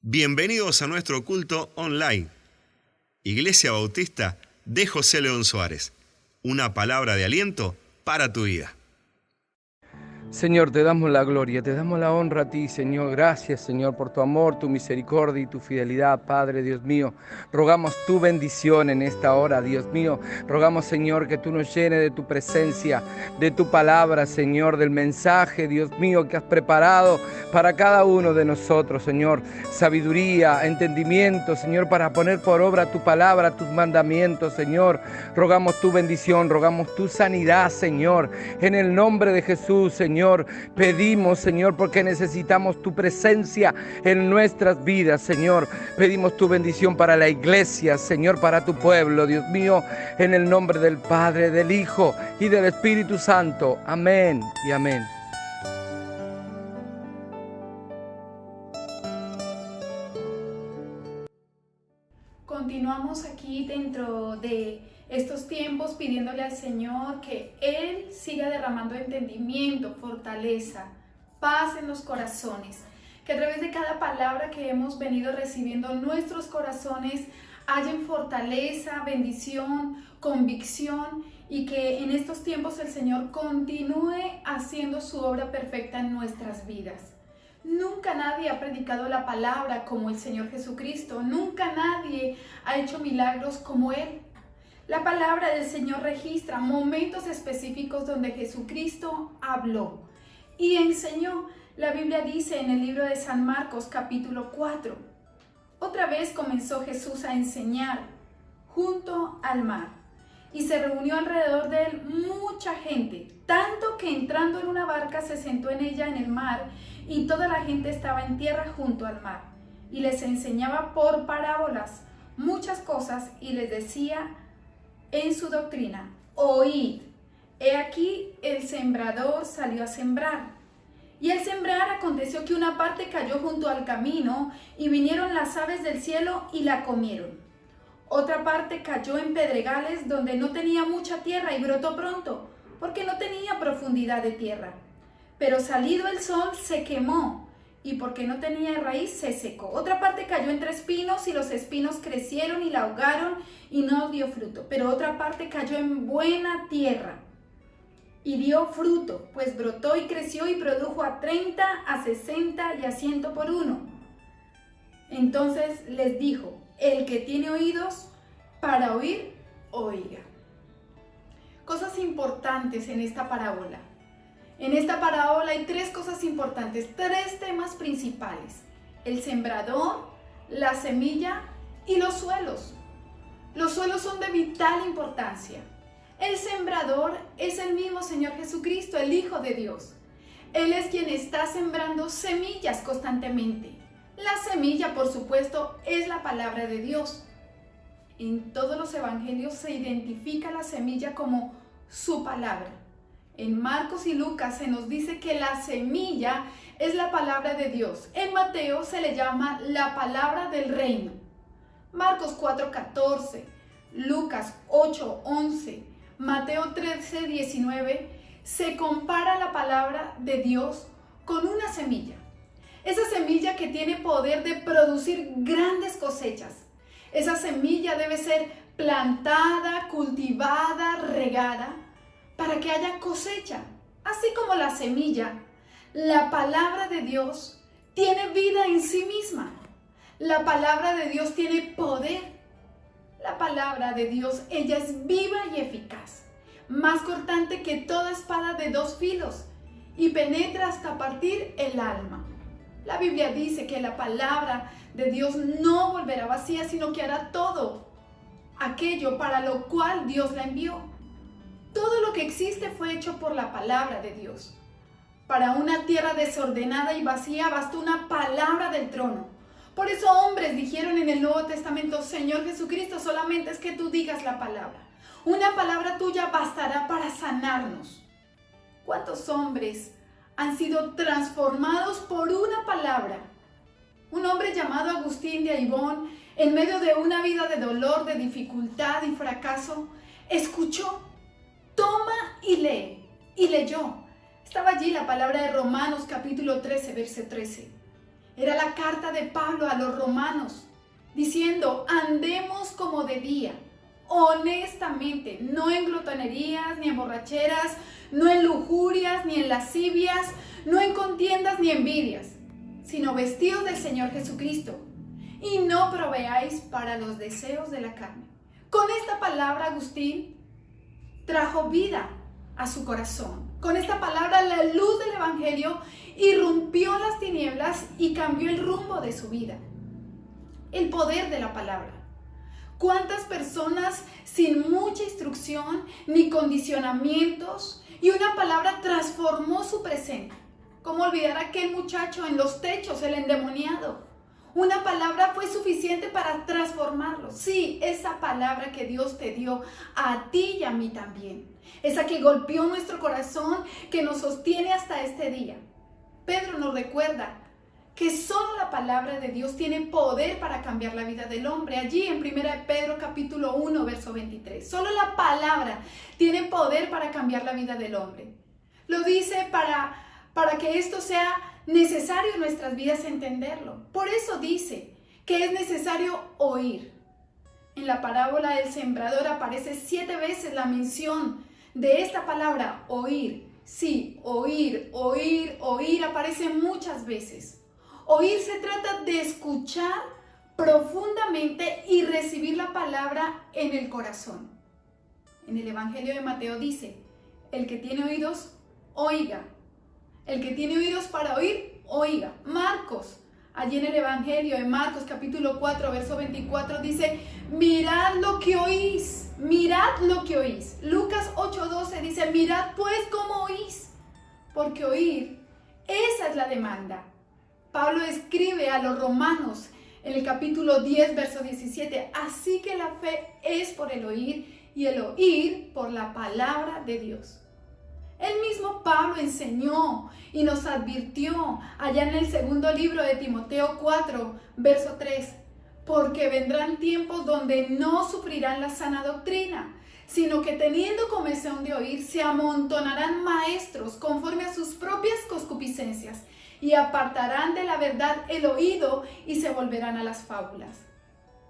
Bienvenidos a nuestro culto online. Iglesia Bautista de José León Suárez. Una palabra de aliento para tu vida. Señor, te damos la gloria, te damos la honra a ti, Señor. Gracias, Señor, por tu amor, tu misericordia y tu fidelidad, Padre, Dios mío. Rogamos tu bendición en esta hora, Dios mío. Rogamos, Señor, que tú nos llenes de tu presencia, de tu palabra, Señor, del mensaje, Dios mío, que has preparado para cada uno de nosotros, Señor. Sabiduría, entendimiento, Señor, para poner por obra tu palabra, tus mandamientos, Señor. Rogamos tu bendición, rogamos tu sanidad, Señor. En el nombre de Jesús, Señor. Pedimos, Señor, porque necesitamos tu presencia en nuestras vidas, Señor. Pedimos tu bendición para la iglesia, Señor, para tu pueblo, Dios mío, en el nombre del Padre, del Hijo y del Espíritu Santo. Amén y amén. Continuamos aquí dentro de estos tiempos pidiéndole al Señor que Él siga derramando entendimiento, fortaleza, paz en los corazones, que a través de cada palabra que hemos venido recibiendo nuestros corazones hayan fortaleza, bendición, convicción y que en estos tiempos el Señor continúe haciendo su obra perfecta en nuestras vidas. Nunca nadie ha predicado la palabra como el Señor Jesucristo, nunca nadie ha hecho milagros como Él. La palabra del Señor registra momentos específicos donde Jesucristo habló y enseñó. La Biblia dice en el libro de San Marcos capítulo 4, otra vez comenzó Jesús a enseñar junto al mar y se reunió alrededor de él mucha gente, tanto que entrando en una barca se sentó en ella en el mar y toda la gente estaba en tierra junto al mar y les enseñaba por parábolas muchas cosas y les decía en su doctrina: oíd, he aquí el sembrador salió a sembrar. Y al sembrar aconteció que una parte cayó junto al camino y vinieron las aves del cielo y la comieron. Otra parte cayó en pedregales donde no tenía mucha tierra y brotó pronto, porque no tenía profundidad de tierra. Pero salido el sol se quemó y porque no tenía raíz se secó. Otra parte cayó entre espinos y los espinos crecieron y la ahogaron y no dio fruto. Pero otra parte cayó en buena tierra y dio fruto, pues brotó y creció y produjo a 30, a 60 y a 100 por uno. Entonces les dijo: el que tiene oídos para oír, oiga. Cosas importantes en esta parábola. En esta parábola hay tres cosas importantes, tres temas principales: el sembrador, la semilla y los suelos. Los suelos son de vital importancia. El sembrador es el mismo Señor Jesucristo, el Hijo de Dios. Él es quien está sembrando semillas constantemente. La semilla, por supuesto, es la palabra de Dios. En todos los evangelios se identifica la semilla como su palabra. En Marcos y Lucas se nos dice que la semilla es la palabra de Dios. En Mateo se le llama la palabra del reino. Marcos 4:14, Lucas 8:11, Mateo 13:19, se compara la palabra de Dios con una semilla. Esa semilla que tiene poder de producir grandes cosechas. Esa semilla debe ser plantada, cultivada, regada, para que haya cosecha. Así como la semilla, la palabra de Dios tiene vida en sí misma. La palabra de Dios tiene poder. La palabra de Dios, ella es viva y eficaz, más cortante que toda espada de dos filos y penetra hasta partir el alma. La Biblia dice que la palabra de Dios no volverá vacía, sino que hará todo aquello para lo cual Dios la envió. Todo lo que existe fue hecho por la palabra de Dios. Para una tierra desordenada y vacía bastó una palabra del trono. Por eso hombres dijeron en el Nuevo Testamento: Señor Jesucristo, solamente es que tú digas la palabra. Una palabra tuya bastará para sanarnos. ¿Cuántos hombres han sido transformados por una palabra? Un hombre llamado Agustín de Hipona, en medio de una vida de dolor, de dificultad y fracaso, escuchó: toma y lee. Y leyó. Estaba allí la palabra de Romanos capítulo 13, verso 13. Era la carta de Pablo a los romanos, diciendo, andemos como de día, honestamente, no en glotonerías, ni en borracheras, no en lujurias, ni en lascivias, no en contiendas, ni envidias, sino vestidos del Señor Jesucristo, y no proveáis para los deseos de la carne. Con esta palabra Agustín trajo vida a su corazón. Con esta palabra la luz del Evangelio irrumpió las tinieblas y cambió el rumbo de su vida. El poder de la palabra. ¿Cuántas personas sin mucha instrucción ni condicionamientos y una palabra transformó su presente? ¿Cómo olvidar a aquel muchacho en los techos, el endemoniado? Una palabra fue suficiente para transformarlo. Sí, esa palabra que Dios te dio a ti y a mí también. Esa que golpeó nuestro corazón, que nos sostiene hasta este día. Pedro nos recuerda que solo la palabra de Dios tiene poder para cambiar la vida del hombre. Allí en 1 Pedro capítulo 1, verso 23. Solo la palabra tiene poder para cambiar la vida del hombre. Lo dice para que esto sea necesario en nuestras vidas entenderlo. Por eso dice que es necesario oír. En la parábola del sembrador aparece 7 veces la mención de esta palabra, oír. Sí, oír, oír, oír, aparece muchas veces. Oír se trata de escuchar profundamente y recibir la palabra en el corazón. En el Evangelio de Mateo dice, el que tiene oídos, oiga. El que tiene oídos para oír, oiga. Marcos, allí en el Evangelio, en Marcos capítulo 4, verso 24, dice, mirad lo que oís, mirad lo que oís. Lucas 8:12 dice, mirad pues cómo oís, porque oír, esa es la demanda. Pablo escribe a los romanos en el capítulo 10, verso 17, así que la fe es por el oír y el oír por la palabra de Dios. El mismo Pablo enseñó y nos advirtió allá en el segundo libro de Timoteo 4, verso 3, porque vendrán tiempos donde no sufrirán la sana doctrina, sino que teniendo comezón de oír, se amontonarán maestros conforme a sus propias concupiscencias y apartarán de la verdad el oído y se volverán a las fábulas.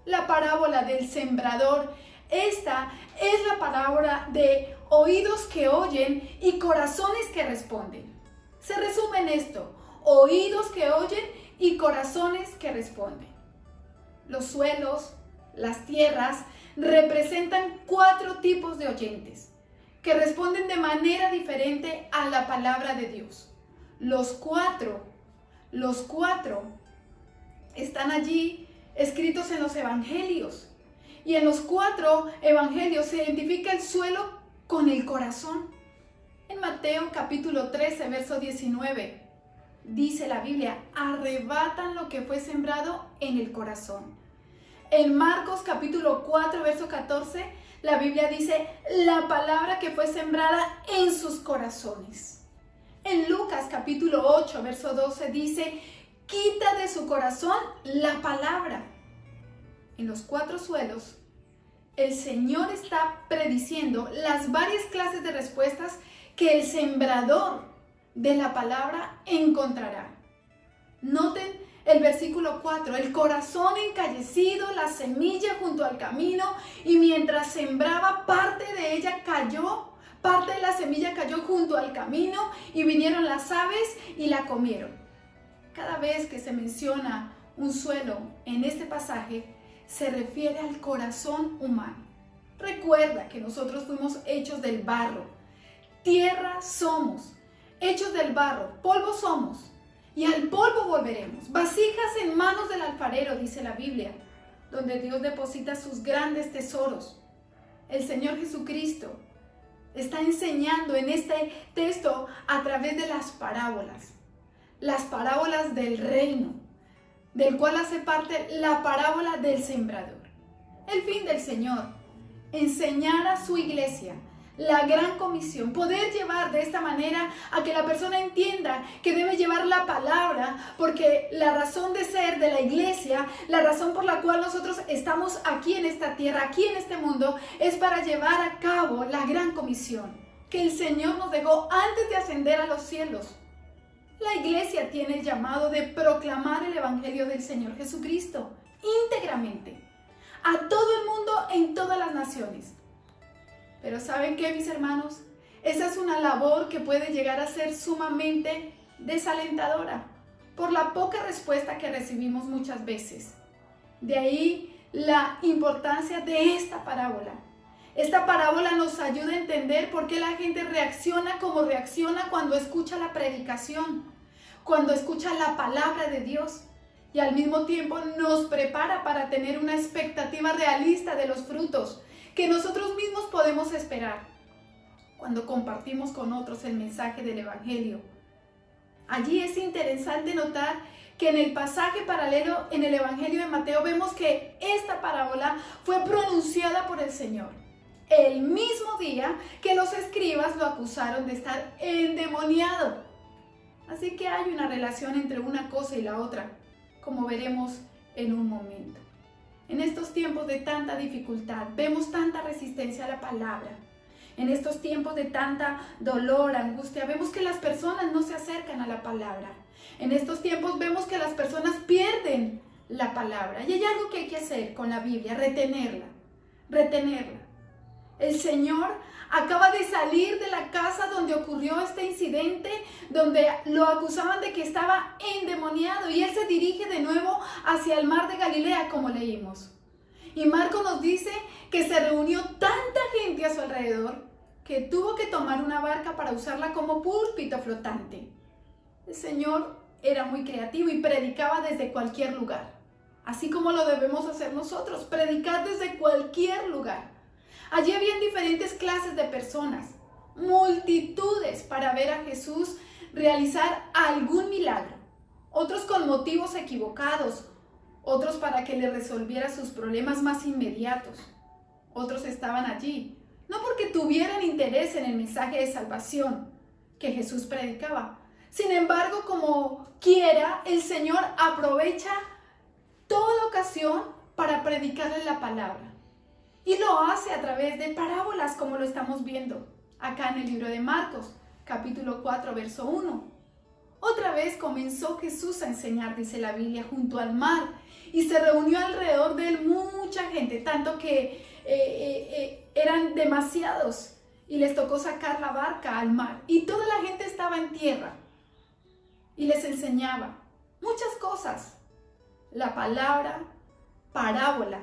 La parábola del sembrador, esta es la parábola de oídos que oyen y corazones que responden. Se resume en esto, oídos que oyen y corazones que responden. Los suelos, las tierras, representan 4 tipos de oyentes que responden de manera diferente a la palabra de Dios. Los cuatro están allí escritos en los evangelios. Y en los 4 evangelios se identifica el suelo con el corazón. En Mateo capítulo 13, verso 19, dice la Biblia, arrebatan lo que fue sembrado en el corazón. En Marcos capítulo 4, verso 14, la Biblia dice, la palabra que fue sembrada en sus corazones. En Lucas capítulo 8, verso 12 dice, quita de su corazón la palabra. En los 4 suelos, el Señor está prediciendo las varias clases de respuestas que el sembrador de la palabra encontrará. Noten el versículo 4, el corazón encallecido, la semilla junto al camino, y mientras sembraba, parte de ella cayó, parte de la semilla cayó junto al camino, y vinieron las aves y la comieron. Cada vez que se menciona un suelo en este pasaje, se refiere al corazón humano. Recuerda que nosotros fuimos hechos del barro. Tierra somos, hechos del barro, polvo somos, y al polvo volveremos. Vasijas en manos del alfarero, dice la Biblia, donde Dios deposita sus grandes tesoros. El Señor Jesucristo está enseñando en este texto a través de las parábolas del reino, del cual hace parte la parábola del sembrador. El fin del Señor, enseñar a su iglesia la gran comisión, poder llevar de esta manera a que la persona entienda que debe llevar la palabra, porque la razón de ser de la iglesia, la razón por la cual nosotros estamos aquí en esta tierra, aquí en este mundo, es para llevar a cabo la gran comisión que el Señor nos dejó antes de ascender a los cielos. La iglesia tiene el llamado de proclamar el Evangelio del Señor Jesucristo íntegramente a todo el mundo en todas las naciones. Pero ¿saben qué, mis hermanos? Esa es una labor que puede llegar a ser sumamente desalentadora por la poca respuesta que recibimos muchas veces. De ahí la importancia de esta parábola. Esta parábola nos ayuda a entender por qué la gente reacciona como reacciona cuando escucha la predicación, cuando escucha la palabra de Dios, y al mismo tiempo nos prepara para tener una expectativa realista de los frutos que nosotros mismos podemos esperar cuando compartimos con otros el mensaje del Evangelio. Allí es interesante notar que en el pasaje paralelo en el Evangelio de Mateo vemos que esta parábola fue pronunciada por el Señor el mismo día que los escribas lo acusaron de estar endemoniado. Así que hay una relación entre una cosa y la otra, como veremos en un momento. En estos tiempos de tanta dificultad, vemos tanta resistencia a la palabra. En estos tiempos de tanta dolor, angustia, vemos que las personas no se acercan a la palabra. En estos tiempos vemos que las personas pierden la palabra. Y hay algo que hay que hacer con la Biblia, retenerla. El Señor acaba de salir de la casa donde ocurrió este incidente, donde lo acusaban de que estaba endemoniado, y Él se dirige de nuevo hacia el mar de Galilea, como leímos. Y Marcos nos dice que se reunió tanta gente a su alrededor que tuvo que tomar una barca para usarla como púlpito flotante. El Señor era muy creativo y predicaba desde cualquier lugar, así como lo debemos hacer nosotros, predicar desde cualquier lugar. Allí habían diferentes clases de personas, multitudes para ver a Jesús realizar algún milagro, otros con motivos equivocados, otros para que le resolviera sus problemas más inmediatos. Otros estaban allí, no porque tuvieran interés en el mensaje de salvación que Jesús predicaba. Sin embargo, como quiera, el Señor aprovecha toda ocasión para predicarle la palabra. Y lo hace a través de parábolas, como lo estamos viendo acá en el libro de Marcos, capítulo 4, verso 1. Otra vez comenzó Jesús a enseñar, dice la Biblia, junto al mar, y se reunió alrededor de él mucha gente, tanto que eran demasiados, y les tocó sacar la barca al mar, y toda la gente estaba en tierra, y les enseñaba muchas cosas. La palabra parábola,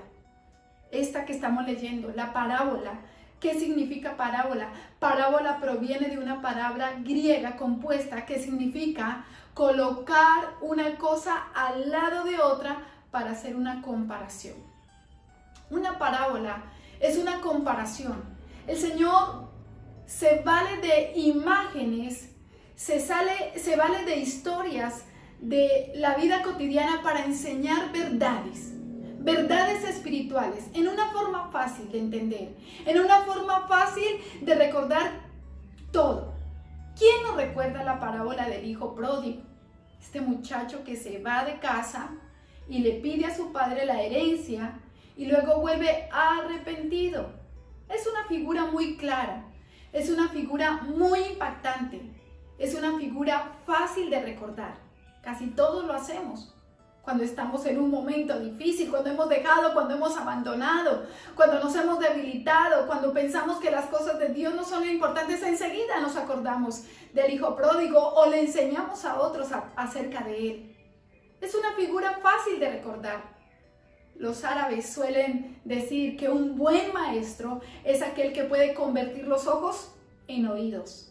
esta que estamos leyendo, la parábola. ¿Qué significa parábola? Parábola proviene de una palabra griega compuesta que significa colocar una cosa al lado de otra para hacer una comparación. Una parábola es una comparación. El Señor se vale de imágenes, se vale de historias de la vida cotidiana para enseñar verdades espirituales, en una forma fácil de entender, en una forma fácil de recordar todo. ¿Quién no recuerda la parábola del hijo pródigo? Este muchacho que se va de casa y le pide a su padre la herencia y luego vuelve arrepentido. Es una figura muy clara, es una figura muy impactante, es una figura fácil de recordar. Casi todos lo hacemos. Cuando estamos en un momento difícil, cuando hemos dejado, cuando hemos abandonado, cuando nos hemos debilitado, cuando pensamos que las cosas de Dios no son importantes, enseguida nos acordamos del hijo pródigo o le enseñamos a otros acerca de él. Es una figura fácil de recordar. Los árabes suelen decir que un buen maestro es aquel que puede convertir los ojos en oídos.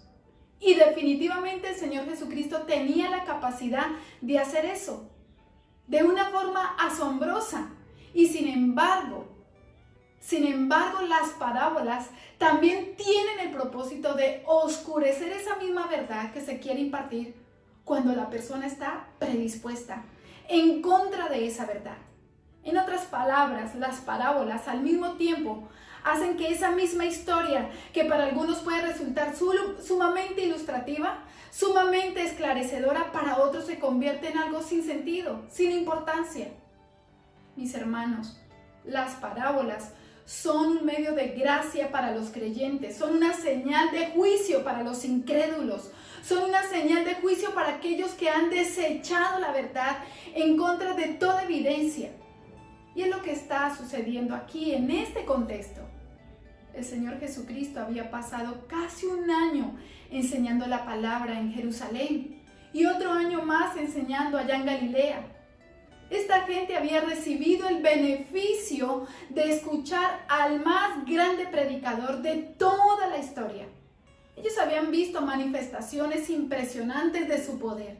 Y definitivamente el Señor Jesucristo tenía la capacidad de hacer eso de una forma asombrosa. Y sin embargo, las parábolas también tienen el propósito de oscurecer esa misma verdad que se quiere impartir cuando la persona está predispuesta en contra de esa verdad. En otras palabras, las parábolas al mismo tiempo hacen que esa misma historia, que para algunos puede resultar sumamente ilustrativa, sumamente esclarecedora, para otros se convierte en algo sin sentido, sin importancia. Mis hermanos, las parábolas son un medio de gracia para los creyentes, son una señal de juicio para los incrédulos, son una señal de juicio para aquellos que han desechado la verdad en contra de toda evidencia. Y es lo que está sucediendo aquí en este contexto. El Señor Jesucristo había pasado casi un año enseñando la palabra en Jerusalén y otro año más enseñando allá en Galilea. Esta gente había recibido el beneficio de escuchar al más grande predicador de toda la historia. Ellos habían visto manifestaciones impresionantes de su poder.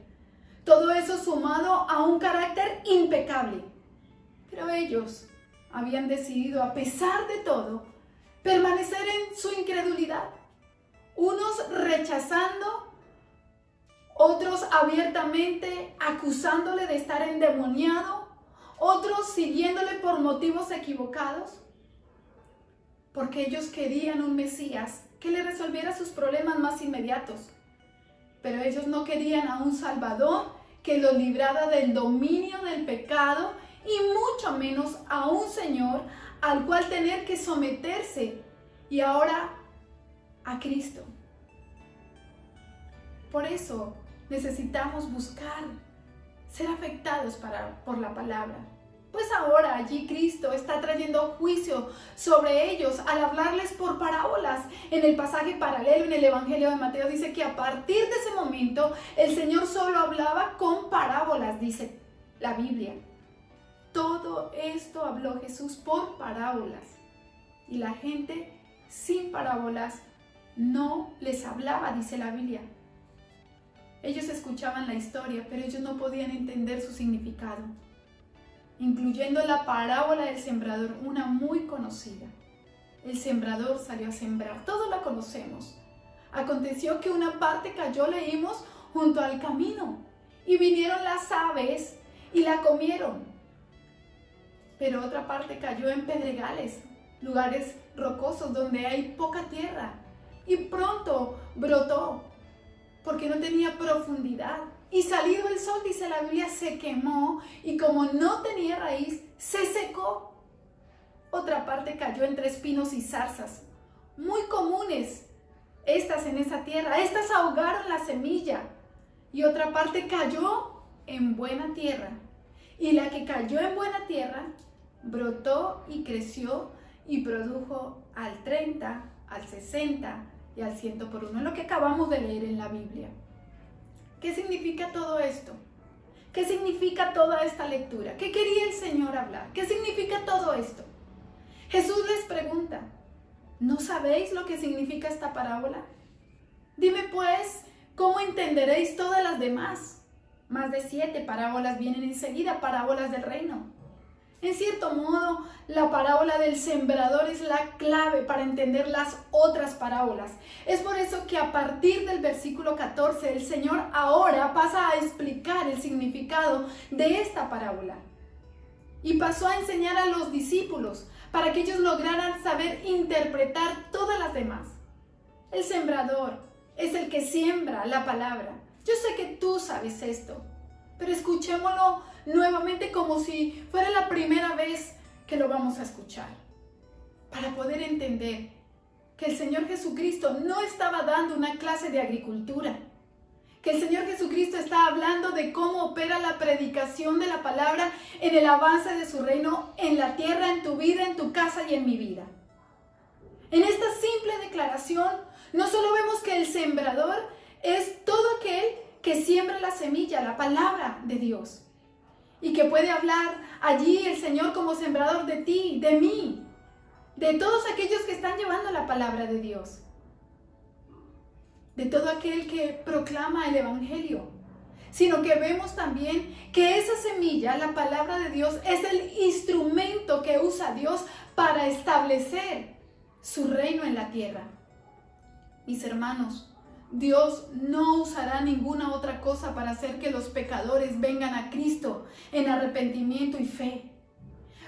Todo eso sumado a un carácter impecable. Pero ellos habían decidido, a pesar de todo, permanecer en su incredulidad. Unos rechazando, otros abiertamente acusándole de estar endemoniado, otros siguiéndole por motivos equivocados, porque ellos querían un Mesías que le resolviera sus problemas más inmediatos. Pero ellos no querían a un Salvador que los librara del dominio del pecado y mucho menos a un Señor al cual tener que someterse, y ahora a Cristo. Por eso necesitamos buscar ser afectados por la palabra. Pues ahora allí Cristo está trayendo juicio sobre ellos al hablarles por parábolas. En el pasaje paralelo en el Evangelio de Mateo dice que a partir de ese momento el Señor solo hablaba con parábolas, dice la Biblia. Todo esto habló Jesús por parábolas. Y la gente sin parábolas no les hablaba, dice la Biblia. Ellos escuchaban la historia, pero ellos no podían entender su significado, incluyendo la parábola del sembrador, una muy conocida. El sembrador salió a sembrar, todos la conocemos. Aconteció que una parte cayó, leímos, junto al camino, y vinieron las aves y la comieron. Pero otra parte cayó en pedregales, lugares rocosos donde hay poca tierra, y pronto brotó, porque no tenía profundidad. Y salido el sol, dice la Biblia, se quemó y como no tenía raíz, se secó. Otra parte cayó entre espinos y zarzas, muy comunes estas en esa tierra. Estas ahogaron la semilla. Y otra parte cayó en buena tierra. Y la que cayó en buena tierra brotó y creció y produjo al 30, al 60 y al 100 por uno. Es lo que acabamos de leer en la Biblia. ¿Qué significa todo esto? ¿Qué significa toda esta lectura? ¿Qué quería el Señor hablar? ¿Qué significa todo esto? Jesús les pregunta, ¿no sabéis lo que significa esta parábola? Dime pues, ¿cómo entenderéis todas las demás? Más de 7 parábolas vienen enseguida, parábolas del reino. En cierto modo, la parábola del sembrador es la clave para entender las otras parábolas. Es por eso que a partir del versículo 14, el Señor ahora pasa a explicar el significado de esta parábola. Y pasó a enseñar a los discípulos para que ellos lograran saber interpretar todas las demás. El sembrador es el que siembra la palabra. Yo sé que tú sabes esto, pero escuchémoslo nuevamente como si fuera la primera vez que lo vamos a escuchar, para poder entender que el Señor Jesucristo no estaba dando una clase de agricultura, que el Señor Jesucristo está hablando de cómo opera la predicación de la palabra en el avance de su reino en la tierra, en tu vida, en tu casa y en mi vida. En esta simple declaración, no solo vemos que el sembrador es todo aquel que siembra la semilla, la palabra de Dios, y que puede hablar allí el Señor como sembrador de ti, de mí, de todos aquellos que están llevando la palabra de Dios, de todo aquel que proclama el Evangelio, sino que vemos también que esa semilla, la palabra de Dios, es el instrumento que usa Dios para establecer su reino en la tierra. Mis hermanos, Dios no usará ninguna otra cosa para hacer que los pecadores vengan a Cristo en arrepentimiento y fe,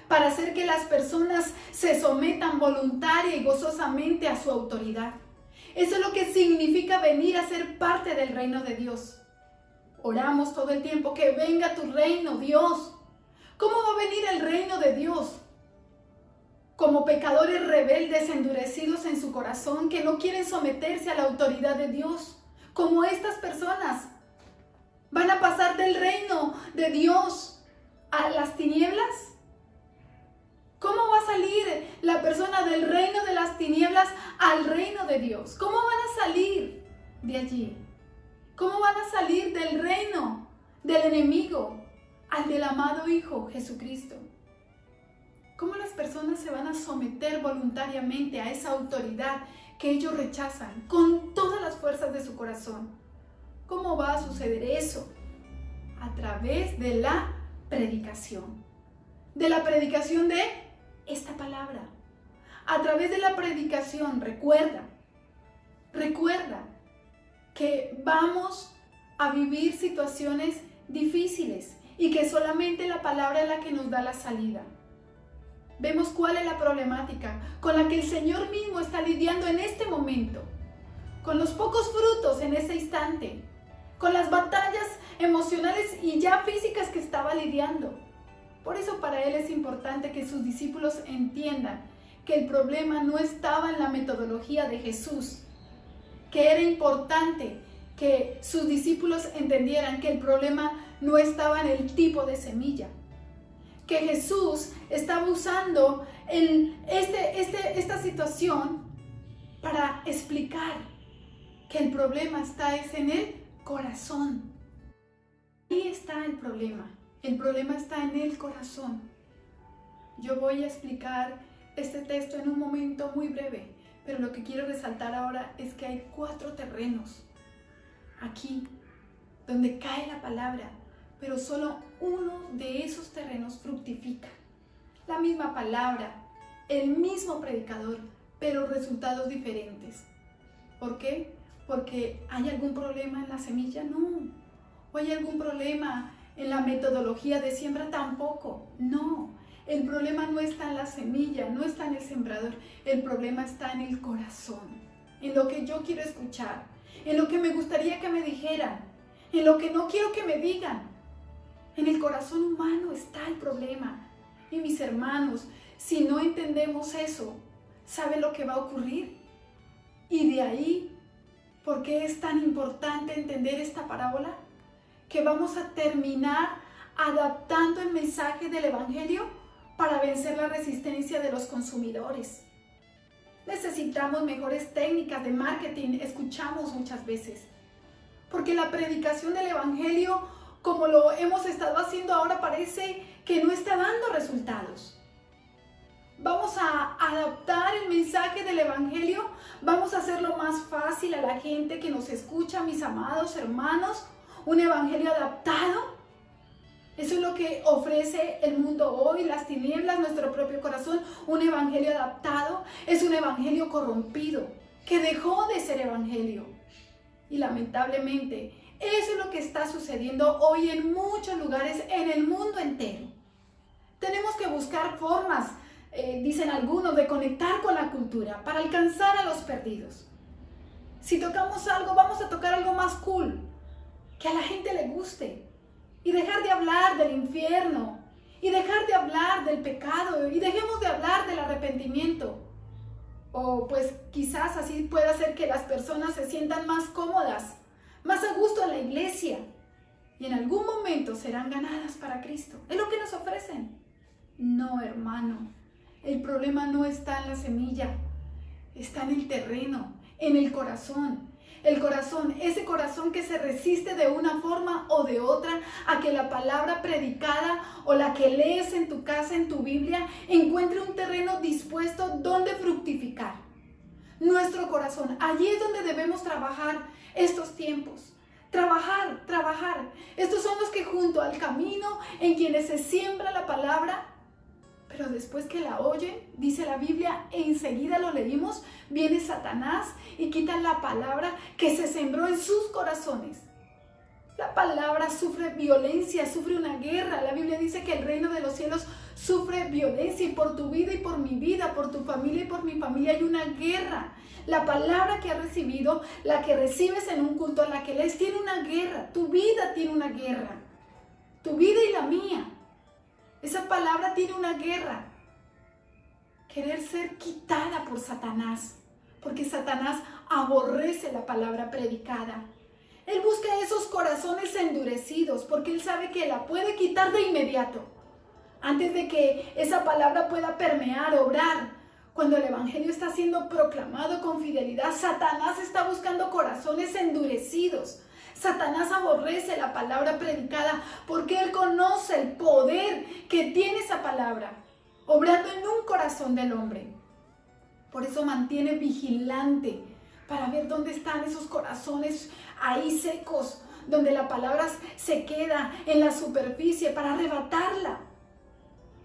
para hacer que las personas se sometan voluntaria y gozosamente a su autoridad. Eso es lo que significa venir a ser parte del reino de Dios. Oramos todo el tiempo, que venga tu reino, Dios. ¿Cómo va a venir el reino de Dios? como pecadores rebeldes endurecidos en su corazón que no quieren someterse a la autoridad de Dios. Como estas personas van a pasar del reino de Dios a las tinieblas. ¿Cómo va a salir la persona del reino de las tinieblas al reino de Dios? ¿Cómo van a salir de allí? ¿Cómo van a salir del reino del enemigo al del amado Hijo Jesucristo? ¿Cómo las personas se van a someter voluntariamente a esa autoridad que ellos rechazan con todas las fuerzas de su corazón? ¿Cómo va a suceder eso? A través de la predicación. De la predicación de esta palabra. A través de la predicación, recuerda que vamos a vivir situaciones difíciles y que solamente la palabra es la que nos da la salida. Vemos cuál es la problemática con la que el Señor mismo está lidiando en este momento, con los pocos frutos en ese instante, con las batallas emocionales y ya físicas que estaba lidiando. Por eso para Él es importante que sus discípulos entiendan que el problema no estaba en la metodología de Jesús, que era importante que sus discípulos entendieran que el problema no estaba en el tipo de semilla, que Jesús estaba usando esta situación para explicar que el problema está en el corazón. Ahí está el problema está en el corazón. Yo voy a explicar este texto en un momento muy breve, pero lo que quiero resaltar ahora es que hay 4 terrenos aquí donde cae la palabra, pero solo uno de esos terrenos fructifica. La misma palabra, el mismo predicador, pero resultados diferentes. ¿Por qué? Porque ¿hay algún problema en la semilla? No. ¿O hay algún problema en la metodología de siembra? Tampoco. No. El problema no está en la semilla, no está en el sembrador. El problema está en el corazón, en lo que yo quiero escuchar, en lo que me gustaría que me dijeran, en lo que no quiero que me digan. En el corazón humano está el problema. Y mis hermanos, si no entendemos eso, ¿sabe lo que va a ocurrir? Y de ahí, ¿por qué es tan importante entender esta parábola? Que vamos a terminar adaptando el mensaje del Evangelio para vencer la resistencia de los consumidores. Necesitamos mejores técnicas de marketing, escuchamos muchas veces. Porque la predicación del Evangelio, como lo hemos estado haciendo ahora, parece que no está dando resultados. Vamos a adaptar el mensaje del Evangelio, vamos a hacerlo más fácil a la gente que nos escucha, mis amados hermanos, un Evangelio adaptado. Eso es lo que ofrece el mundo hoy, las tinieblas, nuestro propio corazón. Un evangelio adaptado es un evangelio corrompido, que dejó de ser evangelio. Y lamentablemente, eso es lo que está sucediendo hoy en muchos lugares en el mundo entero. Tenemos que buscar formas, dicen algunos, de conectar con la cultura para alcanzar a los perdidos. Si tocamos algo, vamos a tocar algo más cool, que a la gente le guste. Y dejar de hablar del infierno, y dejar de hablar del pecado, y dejemos de hablar del arrepentimiento. O pues quizás así pueda hacer que las personas se sientan más cómodas, más a gusto en la iglesia, y en algún momento serán ganadas para Cristo. Es lo que nos ofrecen. No, hermano, el problema no está en la semilla, está en el terreno, en el corazón. El corazón, ese corazón que se resiste de una forma o de otra a que la palabra predicada o la que lees en tu casa, en tu Biblia, encuentre un terreno dispuesto donde fructificar. Nuestro corazón, allí es donde debemos trabajar estos tiempos. Trabajar. Estos son los que junto al camino en quienes se siembra la palabra, pero después que la oyen, dice la Biblia, enseguida lo leímos, viene Satanás y quita la palabra que se sembró en sus corazones. La palabra sufre violencia, sufre una guerra. La Biblia dice que el reino de los cielos sufre violencia, y por tu vida y por mi vida, por tu familia y por mi familia hay una guerra. La palabra que has recibido, la que recibes en un culto, la que lees, tiene una guerra. Tu vida tiene una guerra. Tu vida y la mía. Esa palabra tiene una guerra querer ser quitada por Satanás, porque Satanás aborrece la palabra predicada. Él busca esos corazones endurecidos porque él sabe que la puede quitar de inmediato, antes de que esa palabra pueda permear, obrar. Cuando el evangelio está siendo proclamado con fidelidad, Satanás está buscando corazones endurecidos. Satanás aborrece la palabra predicada porque él conoce el poder que tiene esa palabra, obrando en un corazón del hombre. Por eso mantiene vigilante para ver dónde están esos corazones ahí secos, donde la palabra se queda en la superficie, para arrebatarla.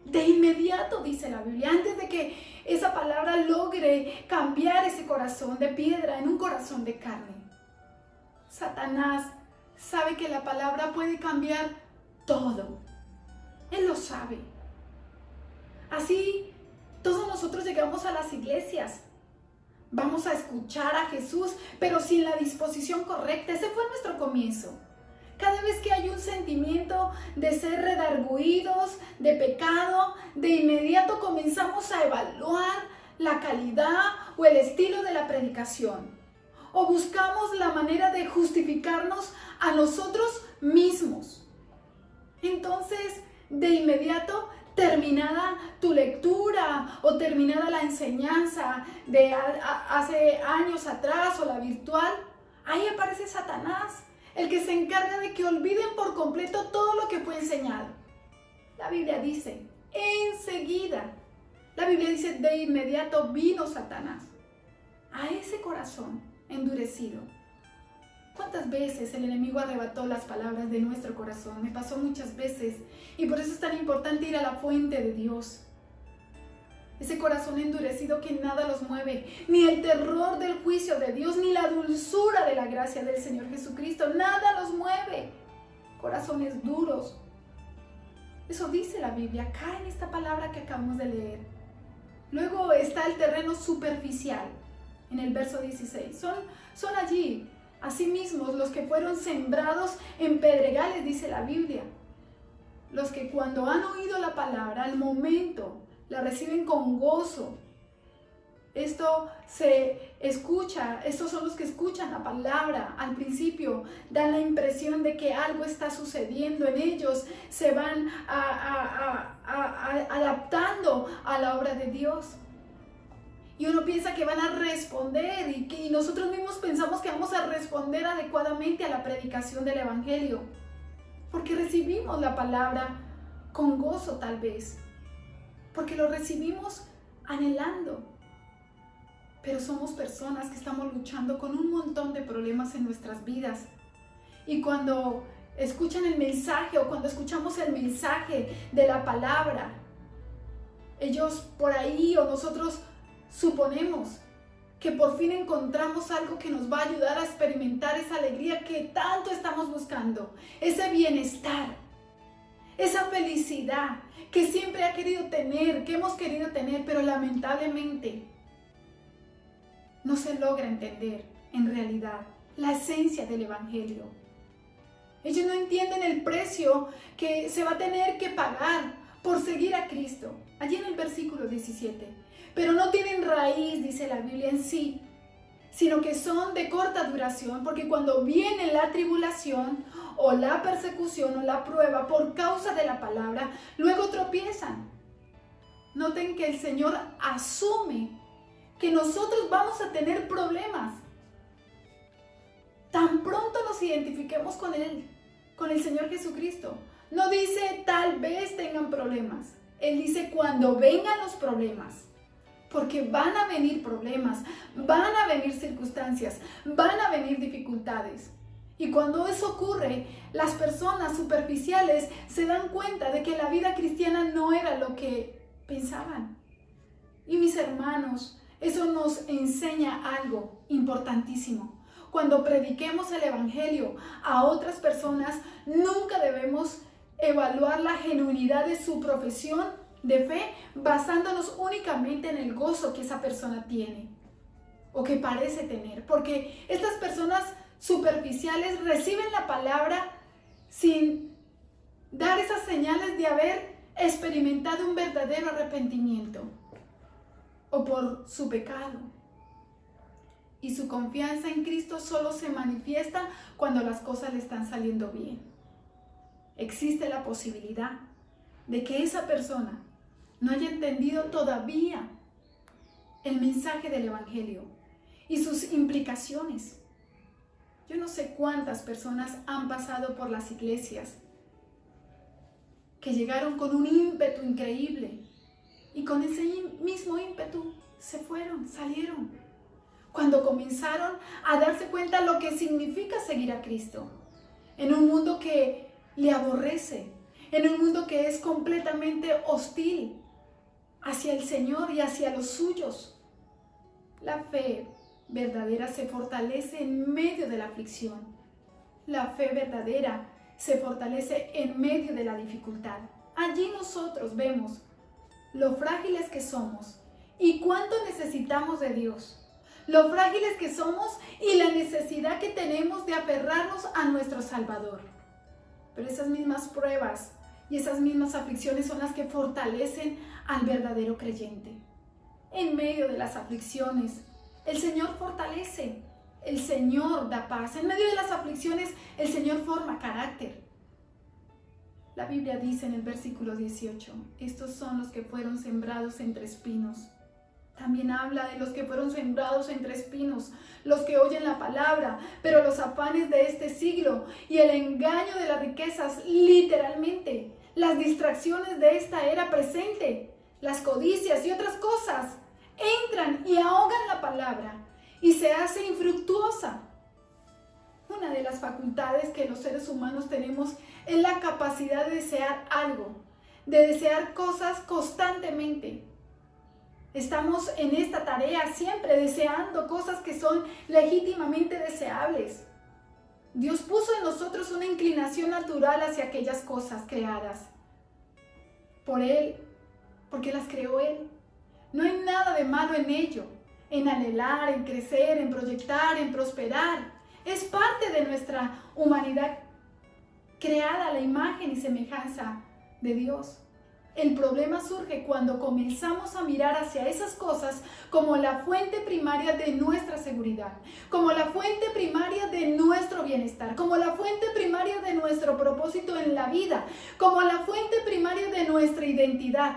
De inmediato, dice la Biblia, antes de que esa palabra logre cambiar ese corazón de piedra en un corazón de carne. Satanás sabe que la palabra puede cambiar todo. Él lo sabe. Así, todos nosotros llegamos a las iglesias. Vamos a escuchar a Jesús, pero sin la disposición correcta. Ese fue nuestro comienzo. Cada vez que hay un sentimiento de ser redarguidos, de pecado, de inmediato comenzamos a evaluar la calidad o el estilo de la predicación. O buscamos la manera de justificarnos a nosotros mismos. Entonces, de inmediato, terminada tu lectura o terminada la enseñanza de hace años atrás o la virtual, ahí aparece Satanás, el que se encarga de que olviden por completo todo lo que fue enseñado. La Biblia dice, enseguida, la Biblia dice, de inmediato vino Satanás a ese corazón endurecido. ¿Cuántas veces el enemigo arrebató las palabras de nuestro corazón? Me pasó muchas veces, y por eso es tan importante ir a la fuente de Dios. Ese corazón endurecido que nada los mueve, ni el terror del juicio de Dios, ni la dulzura de la gracia del Señor Jesucristo, nada los mueve. Corazones duros. Eso dice la Biblia, acá en esta palabra que acabamos de leer. Luego está el terreno superficial, en el verso 16. Son allí, asimismo, los que fueron sembrados en pedregales, dice la Biblia. Los que cuando han oído la palabra, al momento, la reciben con gozo. Esto se escucha, estos son los que escuchan la palabra al principio, dan la impresión de que algo está sucediendo en ellos, se van adaptando a la obra de Dios. Y uno piensa que van a responder y nosotros mismos pensamos que vamos a responder adecuadamente a la predicación del evangelio, porque recibimos la palabra con gozo tal vez, porque lo recibimos anhelando. Pero somos personas que estamos luchando con un montón de problemas en nuestras vidas. Y cuando escuchan el mensaje o cuando escuchamos el mensaje de la palabra, ellos por ahí o nosotros suponemos que por fin encontramos algo que nos va a ayudar a experimentar esa alegría que tanto estamos buscando, ese bienestar, esa felicidad que siempre ha querido tener, que hemos querido tener, pero lamentablemente no se logra entender en realidad la esencia del evangelio. Ellos no entienden el precio que se va a tener que pagar por seguir a Cristo. Allí en el versículo 17. Pero no tienen raíz, dice la Biblia, en sí, sino que son de corta duración, porque cuando viene la tribulación o la persecución o la prueba por causa de la palabra, luego tropiezan. Noten que el Señor asume que nosotros vamos a tener problemas. Tan pronto nos identifiquemos con Él, con el Señor Jesucristo. No dice tal vez tengan problemas. Él dice cuando vengan los problemas. Porque van a venir problemas, van a venir circunstancias, van a venir dificultades. Y cuando eso ocurre, las personas superficiales se dan cuenta de que la vida cristiana no era lo que pensaban. Y mis hermanos, eso nos enseña algo importantísimo. Cuando prediquemos el evangelio a otras personas, nunca debemos evaluar la genuinidad de su profesión de fe basándonos únicamente en el gozo que esa persona tiene o que parece tener, porque estas personas superficiales reciben la palabra sin dar esas señales de haber experimentado un verdadero arrepentimiento. o por su pecado. Y su confianza en Cristo solo se manifiesta cuando las cosas le están saliendo bien. Existe la posibilidad de que esa persona no haya entendido todavía el mensaje del Evangelio y sus implicaciones. Yo no sé cuántas personas han pasado por las iglesias que llegaron con un ímpetu increíble y con ese mismo ímpetu se fueron, salieron. Cuando comenzaron a darse cuenta lo que significa seguir a Cristo en un mundo que le aborrece, en un mundo que es completamente hostil hacia el Señor y hacia los suyos. La fe verdadera se fortalece en medio de la aflicción. La fe verdadera se fortalece en medio de la dificultad. Allí nosotros vemos lo frágiles que somos y cuánto necesitamos de Dios. Lo frágiles que somos y la necesidad que tenemos de aferrarnos a nuestro Salvador. Pero esas mismas pruebas y esas mismas aflicciones son las que fortalecen al verdadero creyente. En medio de las aflicciones, el Señor fortalece, el Señor da paz. En medio de las aflicciones, el Señor forma carácter. La Biblia dice en el versículo 18, estos son los que fueron sembrados entre espinos. También habla de los que fueron sembrados entre espinos, los que oyen la palabra, pero los afanes de este siglo y el engaño de las riquezas, literalmente, las distracciones de esta era presente, las codicias y otras cosas, entran y ahogan la palabra y se hace infructuosa. Una de las facultades que los seres humanos tenemos es la capacidad de desear algo, de desear cosas constantemente. Estamos en esta tarea siempre deseando cosas que son legítimamente deseables. Dios puso en nosotros una inclinación natural hacia aquellas cosas creadas por Él, porque las creó Él. No hay nada de malo en ello, en anhelar, en crecer, en proyectar, en prosperar. Es parte de nuestra humanidad creada a la imagen y semejanza de Dios. El problema surge cuando comenzamos a mirar hacia esas cosas como la fuente primaria de nuestra seguridad, como la fuente primaria de nuestro bienestar, como la fuente primaria de nuestro propósito en la vida, como la fuente primaria de nuestra identidad.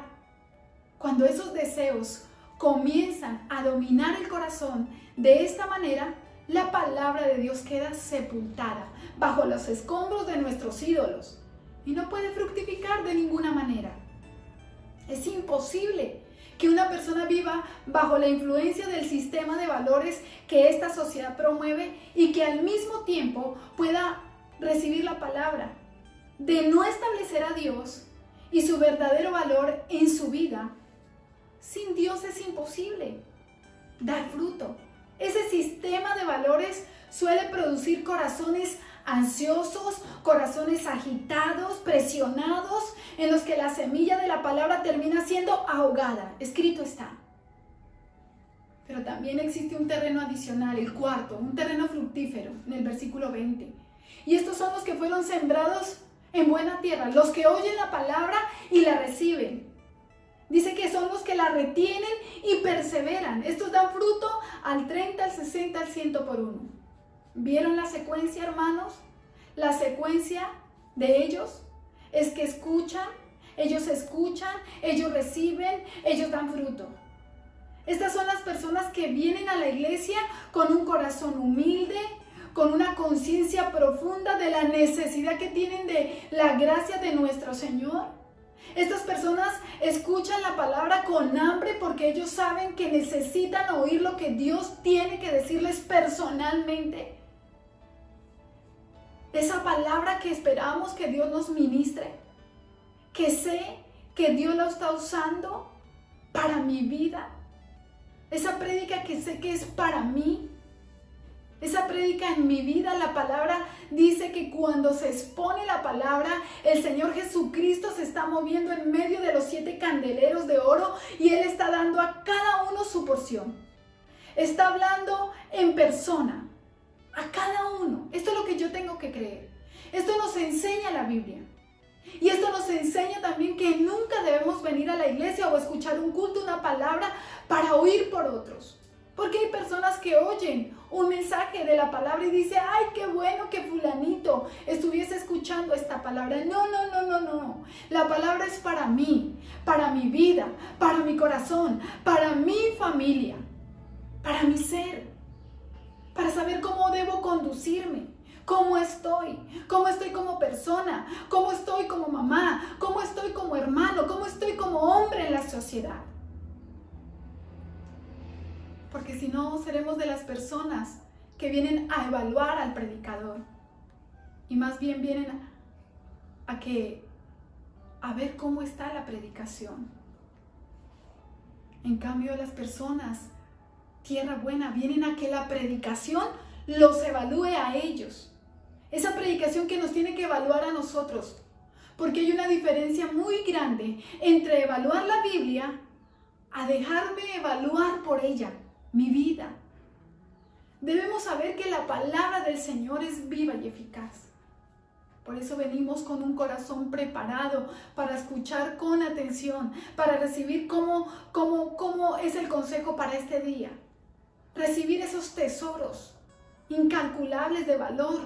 Cuando esos deseos comienzan a dominar el corazón de esta manera, la palabra de Dios queda sepultada bajo los escombros de nuestros ídolos y no puede fructificar de ninguna manera. Es imposible que una persona viva bajo la influencia del sistema de valores que esta sociedad promueve y que al mismo tiempo pueda recibir la palabra. De no establecer a Dios y su verdadero valor en su vida, sin Dios es imposible dar fruto. Ese sistema de valores suele producir corazones ansiosos, corazones agitados, presionados, en los que la semilla de la palabra termina siendo ahogada. Escrito está. Pero también existe un terreno adicional, el cuarto, un terreno fructífero, en el versículo 20. Y estos son los que fueron sembrados en buena tierra, los que oyen la palabra y la reciben. Dice que son los que la retienen y perseveran. Estos dan fruto al 30, al 60, al 100 por uno. ¿Vieron la secuencia, hermanos? La secuencia de ellos es que escuchan, ellos reciben, ellos dan fruto. Estas son las personas que vienen a la iglesia con un corazón humilde, con una conciencia profunda de la necesidad que tienen de la gracia de nuestro Señor. Estas personas escuchan la palabra con hambre porque ellos saben que necesitan oír lo que Dios tiene que decirles personalmente. Esa palabra que esperamos que Dios nos ministre, que sé que Dios la está usando para mi vida. Esa prédica que sé que es para mí. Esa prédica en mi vida, la palabra dice que cuando se expone la palabra, el Señor Jesucristo se está moviendo en medio de los 7 candeleros de oro y Él está dando a cada uno su porción. Está hablando en persona, a cada uno. Esto es lo que yo tengo que creer. Esto nos enseña la Biblia. Y esto nos enseña también que nunca debemos venir a la iglesia o escuchar un culto, una palabra, para oír por otros. Porque hay personas que oyen un mensaje de la palabra y dicen, ay, qué bueno que fulanito estuviese escuchando esta palabra. No. La palabra es para mí, para mi vida, para mi corazón, para mi familia, para mi ser, para saber cómo debo conducirme, cómo estoy como persona, cómo estoy como mamá, cómo estoy como hermano, cómo estoy como hombre en la sociedad. Porque si no, seremos de las personas que vienen a evaluar al predicador. Y más bien vienen a ver cómo está la predicación. En cambio, las personas, tierra buena, vienen a que la predicación los evalúe a ellos. Esa predicación que nos tiene que evaluar a nosotros. Porque hay una diferencia muy grande entre evaluar la Biblia a dejarme evaluar por ella. Mi vida. Debemos saber que la palabra del Señor es viva y eficaz. Por eso venimos con un corazón preparado para escuchar con atención, para recibir cómo es el consejo para este día. Recibir esos tesoros incalculables de valor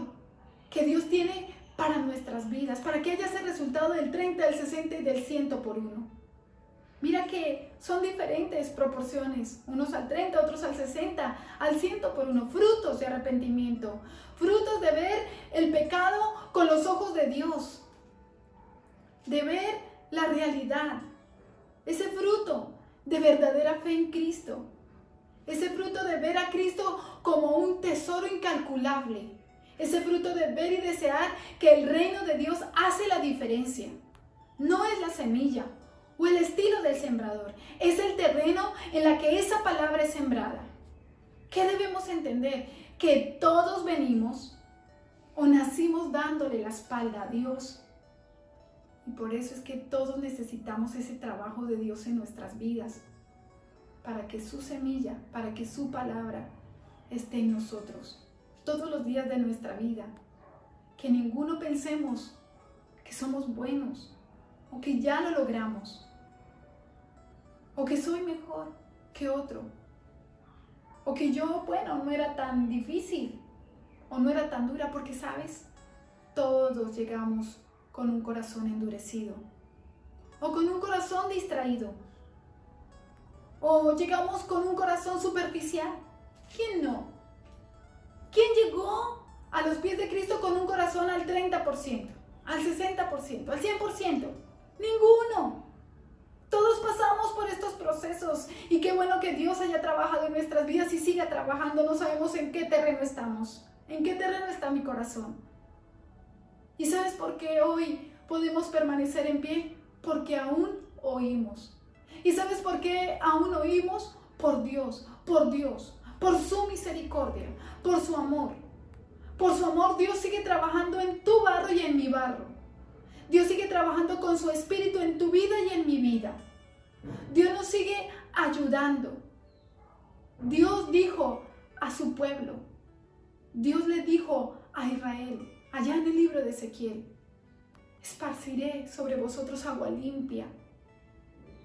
que Dios tiene para nuestras vidas, para que haya ese resultado del 30, del 60 y del 100 por uno. Mira que son diferentes proporciones, unos al 30, otros al 60, al 100 por uno, frutos de arrepentimiento, frutos de ver el pecado con los ojos de Dios, de ver la realidad, ese fruto de verdadera fe en Cristo, ese fruto de ver a Cristo como un tesoro incalculable, ese fruto de ver y desear que el reino de Dios hace la diferencia, no es la semilla o el estilo del sembrador, es el terreno en la que esa palabra es sembrada. ¿Qué debemos entender? Que todos venimos o nacimos dándole la espalda a Dios. Y por eso es que todos necesitamos ese trabajo de Dios en nuestras vidas, para que su semilla, para que su palabra esté en nosotros, todos los días de nuestra vida. Que ninguno pensemos que somos buenos, o que ya lo logramos, o que soy mejor que otro, o que yo, no era tan difícil, o no era tan dura, porque, ¿sabes? Todos llegamos con un corazón endurecido, o con un corazón distraído, o llegamos con un corazón superficial. ¿Quién no? ¿Quién llegó a los pies de Cristo con un corazón al 30%, al 60%, al 100%? Ninguno. Todos pasamos por estos procesos y qué bueno que Dios haya trabajado en nuestras vidas y siga trabajando. No sabemos en qué terreno estamos, en qué terreno está mi corazón. ¿Y sabes por qué hoy podemos permanecer en pie? Porque aún oímos. ¿Y sabes por qué aún oímos? Por Dios, por su misericordia, por su amor. Por su amor Dios sigue trabajando en tu barro y en mi barro. Dios sigue trabajando con su espíritu en tu vida y en mi vida. Dios nos sigue ayudando. Dios dijo a su pueblo, Dios le dijo a Israel, allá en el libro de Ezequiel, esparciré sobre vosotros agua limpia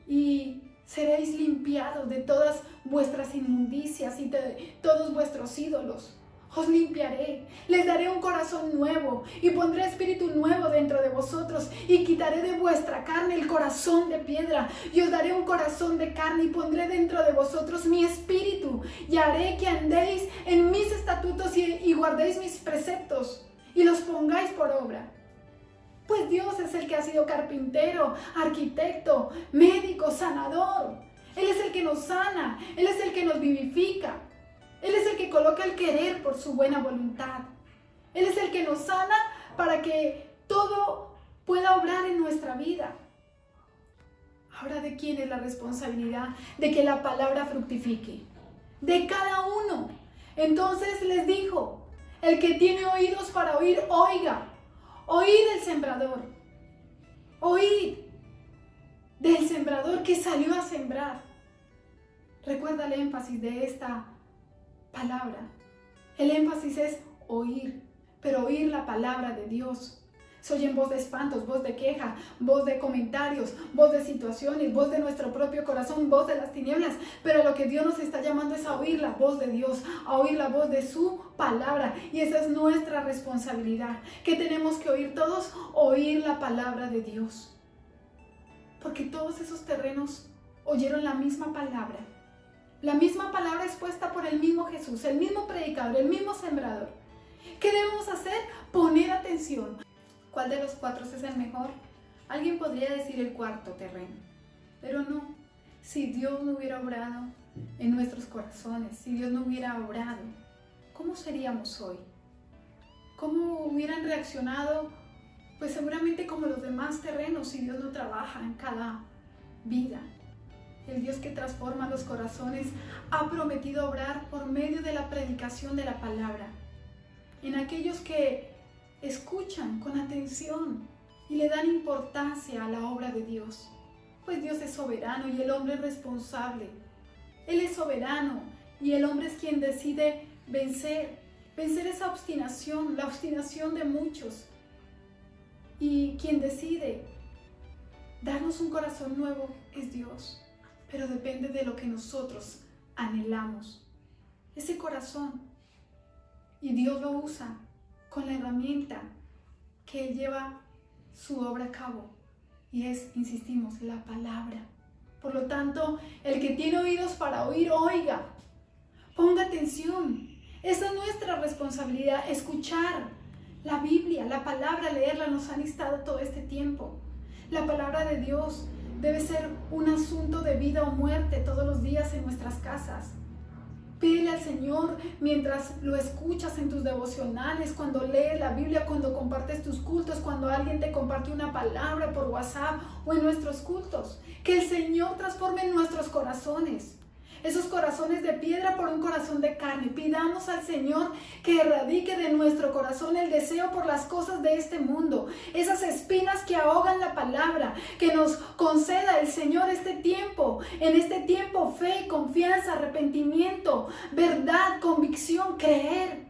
y seréis limpiados de todas vuestras inmundicias y de todos vuestros ídolos. Os limpiaré, les daré un corazón nuevo y pondré espíritu nuevo dentro de vosotros y quitaré de vuestra carne el corazón de piedra y os daré un corazón de carne y pondré dentro de vosotros mi espíritu y haré que andéis en mis estatutos y guardéis mis preceptos y los pongáis por obra. Pues Dios es el que ha sido carpintero, arquitecto, médico, sanador. Él es el que nos sana, Él es el que nos vivifica. Él es el que coloca el querer por su buena voluntad. Él es el que nos sana para que todo pueda obrar en nuestra vida. Ahora, ¿de quién es la responsabilidad de que la palabra fructifique? De cada uno. Entonces les dijo, el que tiene oídos para oír, oiga. Oíd el sembrador. Oíd del sembrador que salió a sembrar. Recuerda el énfasis de esta palabra. El énfasis es oír, pero oír la palabra de Dios. Se oyen voz de espantos, voz de queja, voz de comentarios, voz de situaciones, voz de nuestro propio corazón, voz de las tinieblas. Pero lo que Dios nos está llamando es a oír la voz de Dios, a oír la voz de su palabra. Y esa es nuestra responsabilidad. ¿Qué tenemos que oír todos? Oír la palabra de Dios. Porque todos esos terrenos oyeron la misma palabra. La misma palabra expuesta por el mismo Jesús, el mismo predicador, el mismo sembrador. ¿Qué debemos hacer? Poner atención. ¿Cuál de los cuatro es el mejor? Alguien podría decir el cuarto terreno, pero no. Si Dios no hubiera obrado en nuestros corazones, si Dios no hubiera obrado, ¿cómo seríamos hoy? ¿Cómo hubieran reaccionado? Pues seguramente como los demás terrenos, si Dios no trabaja en cada vida. El Dios que transforma los corazones ha prometido obrar por medio de la predicación de la palabra. En aquellos que escuchan con atención y le dan importancia a la obra de Dios. Pues Dios es soberano y el hombre es responsable. Él es soberano y el hombre es quien decide vencer esa obstinación, la obstinación de muchos. Y quien decide darnos un corazón nuevo es Dios. Pero depende de lo que nosotros anhelamos. Ese corazón. Y Dios lo usa con la herramienta que lleva su obra a cabo. Y es, insistimos, la palabra. Por lo tanto, el que tiene oídos para oír, oiga. Ponga atención. Esa es nuestra responsabilidad, escuchar la Biblia, la palabra, leerla. Nos han instado todo este tiempo. La palabra de Dios debe ser un asunto de vida o muerte todos los días en nuestras casas. Pídele al Señor mientras lo escuchas en tus devocionales, cuando lees la Biblia, cuando compartes tus cultos, cuando alguien te comparte una palabra por WhatsApp o en nuestros cultos. Que el Señor transforme nuestros corazones. Esos corazones de piedra por un corazón de carne. Pidamos al Señor que erradique de nuestro corazón el deseo por las cosas de este mundo. Esas espinas que ahogan la palabra. Que nos conceda el Señor este tiempo. En este tiempo fe, confianza, arrepentimiento, verdad, convicción, creer.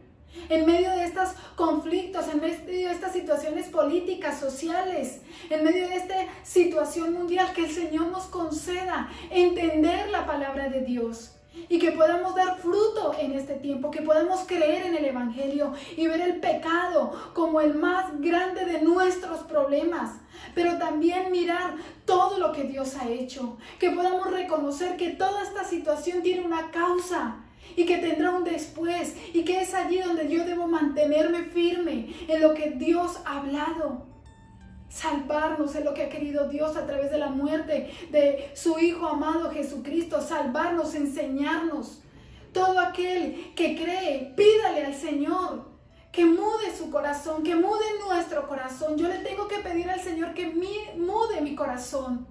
En medio de estos conflictos, en medio de estas situaciones políticas, sociales, en medio de esta situación mundial, que el Señor nos conceda entender la palabra de Dios y que podamos dar fruto en este tiempo, que podamos creer en el Evangelio y ver el pecado como el más grande de nuestros problemas, pero también mirar todo lo que Dios ha hecho, que podamos reconocer que toda esta situación tiene una causa y que tendrá un después, y que es allí donde yo debo mantenerme firme en lo que Dios ha hablado. Salvarnos en lo que ha querido Dios a través de la muerte de su Hijo amado Jesucristo. Salvarnos, enseñarnos. Todo aquel que cree, pídale al Señor que mude su corazón, que mude nuestro corazón. Yo le tengo que pedir al Señor que mude mi corazón.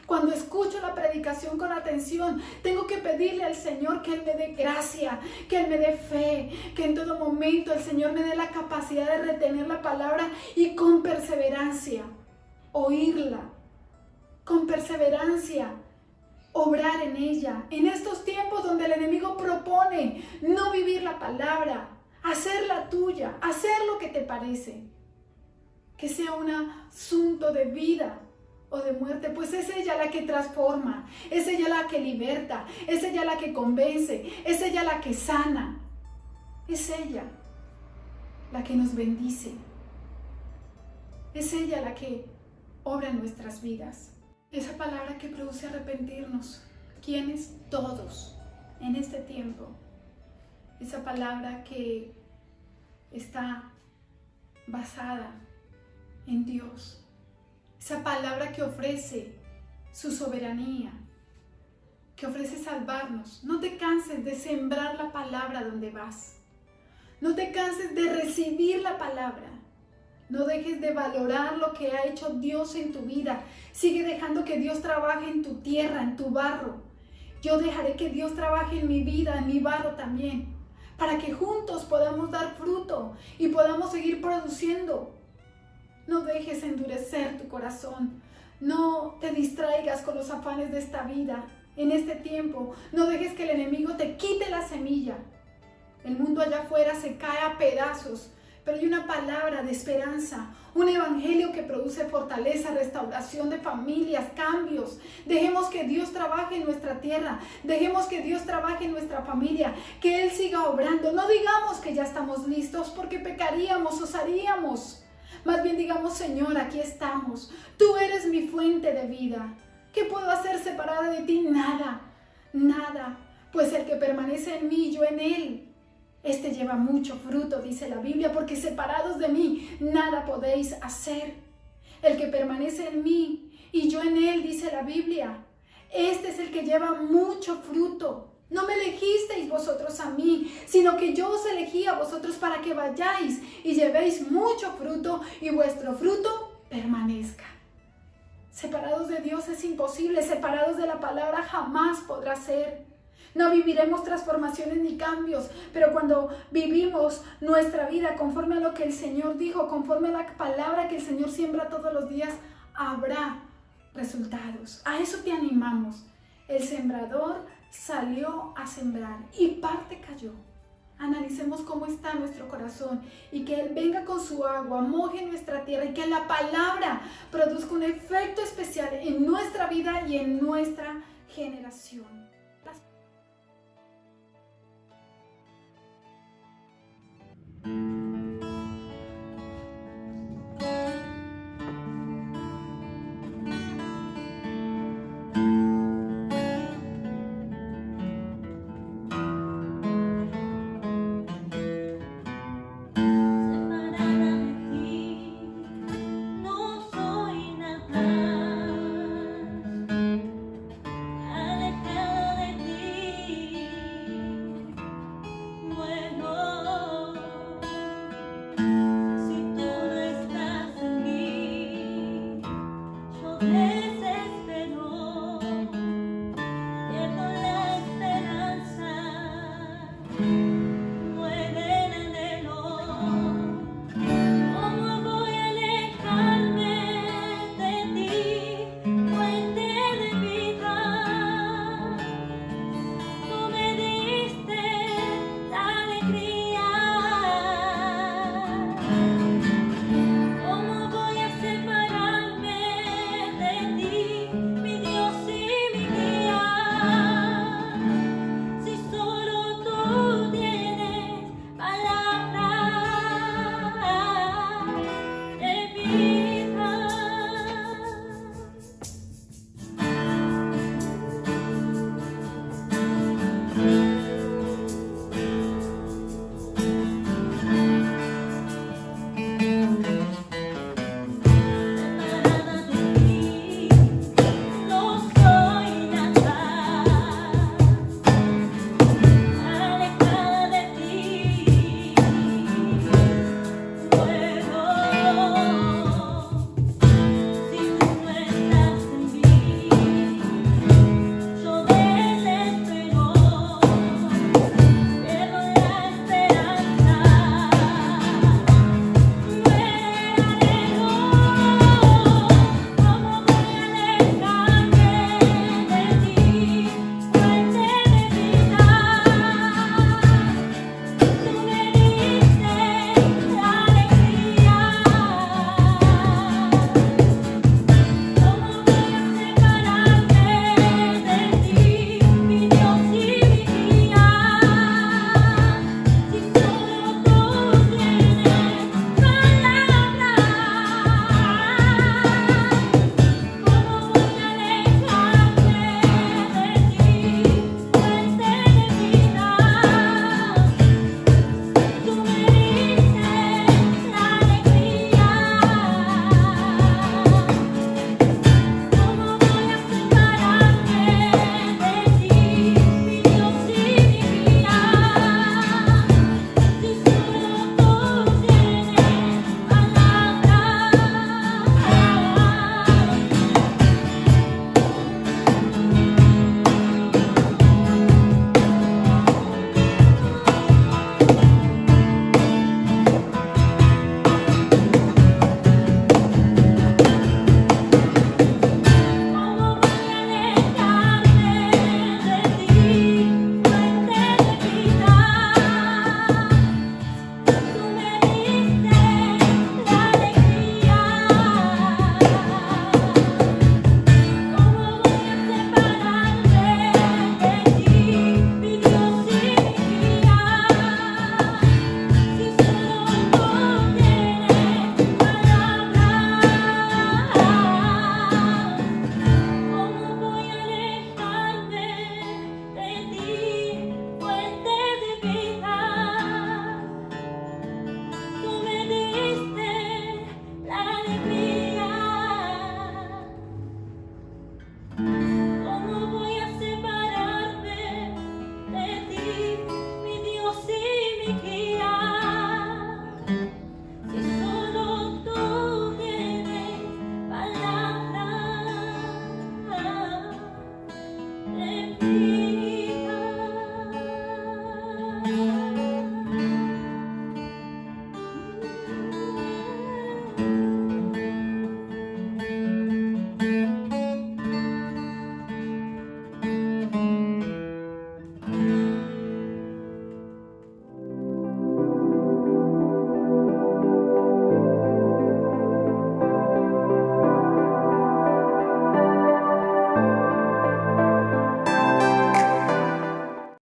Cuando escucho la predicación con atención, tengo que pedirle al Señor que Él me dé gracia, que Él me dé fe, que en todo momento el Señor me dé la capacidad de retener la palabra y con perseverancia, oírla, con perseverancia, obrar en ella. En estos tiempos donde el enemigo propone no vivir la palabra, hacerla tuya, hacer lo que te parece, que sea un asunto de vida o de muerte, pues es ella la que transforma, es ella la que liberta, es ella la que convence, es ella la que sana, es ella la que nos bendice, es ella la que obra en nuestras vidas. Esa palabra que produce arrepentirnos, ¿quiénes? Todos en este tiempo. Esa palabra que está basada en Dios. Esa palabra que ofrece su soberanía, que ofrece salvarnos. No te canses de sembrar la palabra donde vas. No te canses de recibir la palabra. No dejes de valorar lo que ha hecho Dios en tu vida. Sigue dejando que Dios trabaje en tu tierra, en tu barro. Yo dejaré que Dios trabaje en mi vida, en mi barro también, para que juntos podamos dar fruto y podamos seguir produciendo. No dejes endurecer tu corazón. No te distraigas con los afanes de esta vida. En este tiempo, no dejes que el enemigo te quite la semilla. El mundo allá afuera se cae a pedazos, pero hay una palabra de esperanza, un evangelio que produce fortaleza, restauración de familias, cambios. Dejemos que Dios trabaje en nuestra tierra, dejemos que Dios trabaje en nuestra familia, que Él siga obrando. No digamos que ya estamos listos porque pecaríamos, osaríamos. Más bien digamos, Señor, aquí estamos. Tú eres mi fuente de vida. ¿Qué puedo hacer separada de ti? Nada, nada. Pues el que permanece en mí, yo en Él, este lleva mucho fruto, dice la Biblia, porque separados de mí, nada podéis hacer. El que permanece en mí y yo en Él, dice la Biblia, este es el que lleva mucho fruto. No me elegisteis vosotros a mí, sino que yo os elegí a vosotros para que vayáis y llevéis mucho fruto y vuestro fruto permanezca. Separados de Dios es imposible, separados de la palabra jamás podrá ser. No viviremos transformaciones ni cambios, pero cuando vivimos nuestra vida conforme a lo que el Señor dijo, conforme a la palabra que el Señor siembra todos los días, habrá resultados. A eso te animamos. El sembrador salió a sembrar y parte cayó. Analicemos cómo está nuestro corazón y que Él venga con su agua, moje nuestra tierra y que la palabra produzca un efecto especial en nuestra vida y en nuestra generación.